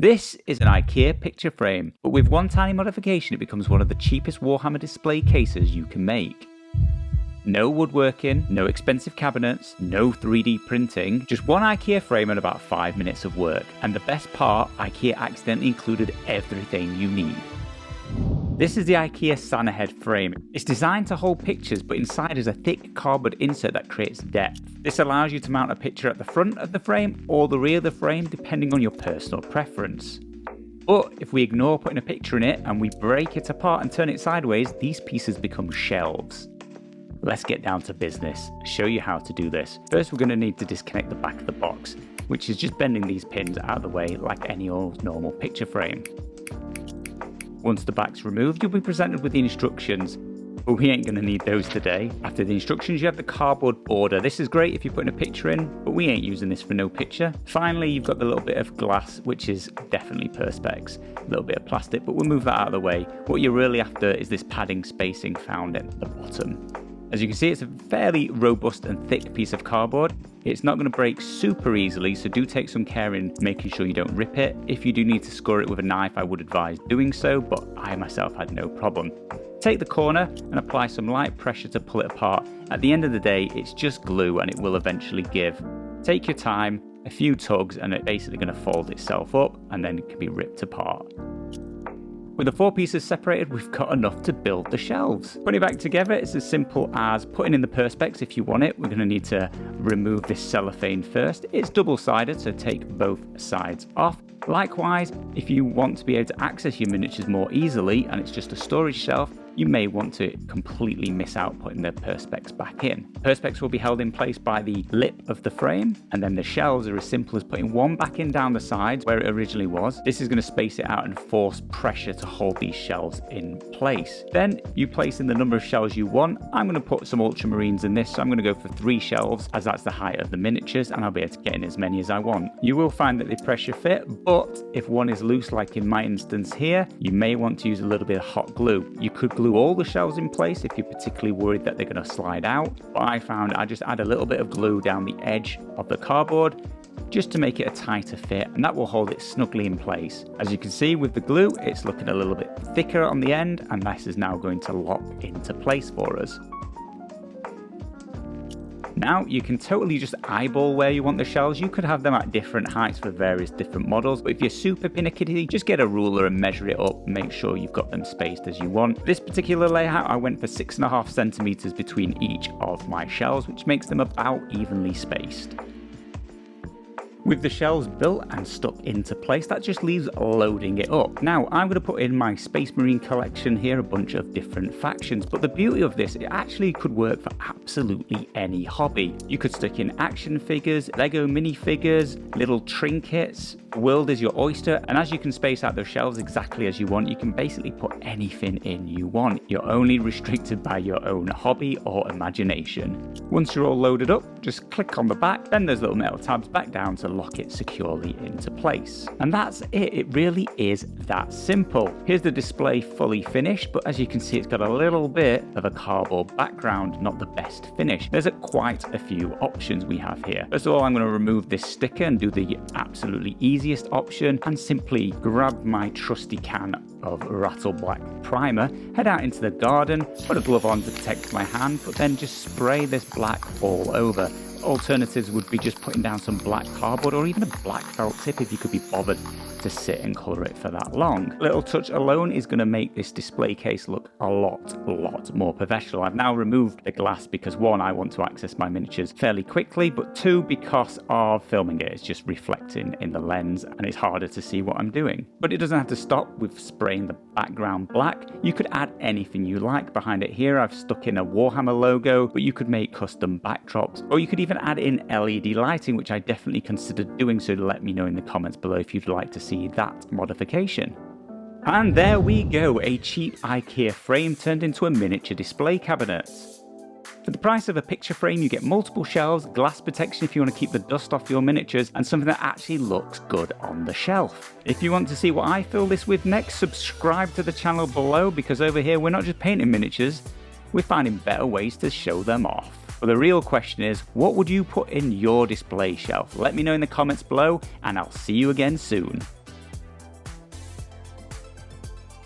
This is an IKEA picture frame, but with one tiny modification it becomes one of the cheapest Warhammer display cases you can make. No woodworking, no expensive cabinets, no 3D printing, just one IKEA frame and about 5 minutes of work. And the best part, IKEA accidentally included everything you need. This is the IKEA SANNAHED frame. It's designed to hold pictures, but inside is a thick cardboard insert that creates depth. This allows you to mount a picture at the front of the frame or the rear of the frame, depending on your personal preference. But if we ignore putting a picture in it and we break it apart and turn it sideways, these pieces become shelves. Let's get down to business, show you how to do this. First, we're going to need to disconnect the back of the box, which is just bending these pins out of the way like any old normal picture frame. Once the back's removed, you'll be presented with the instructions, but we ain't going to need those today. After the instructions, you have the cardboard border. This is great if you're putting a picture in, but we ain't using this for no picture. Finally, you've got the little bit of glass, which is definitely perspex. A little bit of plastic, but we'll move that out of the way. What you're really after is this padding spacing found at the bottom. As you can see, it's a fairly robust and thick piece of cardboard. It's not going to break super easily, so do take some care in making sure you don't rip it. If you do need to score it with a knife, I would advise doing so, but I myself had no problem. Take the corner and apply some light pressure to pull it apart. At the end of the day, it's just glue and it will eventually give. Take your time, a few tugs, and it's basically going to fold itself up and then it can be ripped apart. With the 4 pieces separated, we've got enough to build the shelves. Putting it back together, it's as simple as putting in the perspex if you want it. We're going to need to remove this cellophane first. It's double-sided, so take both sides off. Likewise, if you want to be able to access your miniatures more easily and it's just a storage shelf, you may want to completely miss out putting the perspex back in. Perspex will be held in place by the lip of the frame, and then the shelves are as simple as putting one back in down the sides where it originally was. This is going to space it out and force pressure to hold these shelves in place. Then you place in the number of shelves you want. I'm going to put some ultramarines in this, so I'm going to go for 3 shelves as that's the height of the miniatures, and I'll be able to get in as many as I want. You will find that they pressure fit, but if one is loose, like in my instance here, you may want to use a little bit of hot glue. You could glue all the shelves in place if you're particularly worried that they're going to slide out, but I found I just add a little bit of glue down the edge of the cardboard just to make it a tighter fit, and that will hold it snugly in place. As you can see with the glue, it's looking a little bit thicker on the end, and this is now going to lock into place for us. Now you can totally just eyeball where you want the shelves. You could have them at different heights for various different models, but if you're super pinicky, just get a ruler and measure it up, make sure you've got them spaced as you want. This particular layout, I went for 6.5 centimeters between each of my shelves, which makes them about evenly spaced. With the shelves built and stuck into place, that just leaves loading it up. Now, I'm going to put in my Space Marine collection here, a bunch of different factions, but the beauty of this, it actually could work for absolutely any hobby. You could stick in action figures, Lego minifigures, little trinkets. The world is your oyster, and as you can space out those shelves exactly as you want, you can basically put anything in you want. You're only restricted by your own hobby or imagination. Once you're all loaded up, just click on the back, bend those little metal tabs back down to lock it securely into place. And that's it. It really is that simple. Here's the display fully finished, but as you can see, it's got a little bit of a cardboard background, not the best finish. There's quite a few options we have here. First of all, I'm going to remove this sticker and do the absolutely easiest option and simply grab my trusty can of Rattle Black primer, head out into the garden, put a glove on to protect my hand, but then just spray this black all over. Alternatives would be just putting down some black cardboard or even a black felt tip if you could be bothered to sit and colour it for that long. A little touch alone is going to make this display case look a lot more professional. I've now removed the glass because 1, I want to access my miniatures fairly quickly, but 2, because of filming it, it's just reflecting in the lens and it's harder to see what I'm doing. But it doesn't have to stop with spraying the background black. You could add anything you like behind it. Here I've stuck in a Warhammer logo, but you could make custom backdrops, or you could even add in LED lighting, which I definitely considered doing, so let me know in the comments below if you'd like to see that modification. And there we go, a cheap IKEA frame turned into a miniature display cabinet. For the price of a picture frame, you get multiple shelves, glass protection if you want to keep the dust off your miniatures, and something that actually looks good on the shelf. If you want to see what I fill this with next, subscribe to the channel below, because over here we're not just painting miniatures, we're finding better ways to show them off. But the real question is, what would you put in your display shelf? Let me know in the comments below, and I'll see you again soon.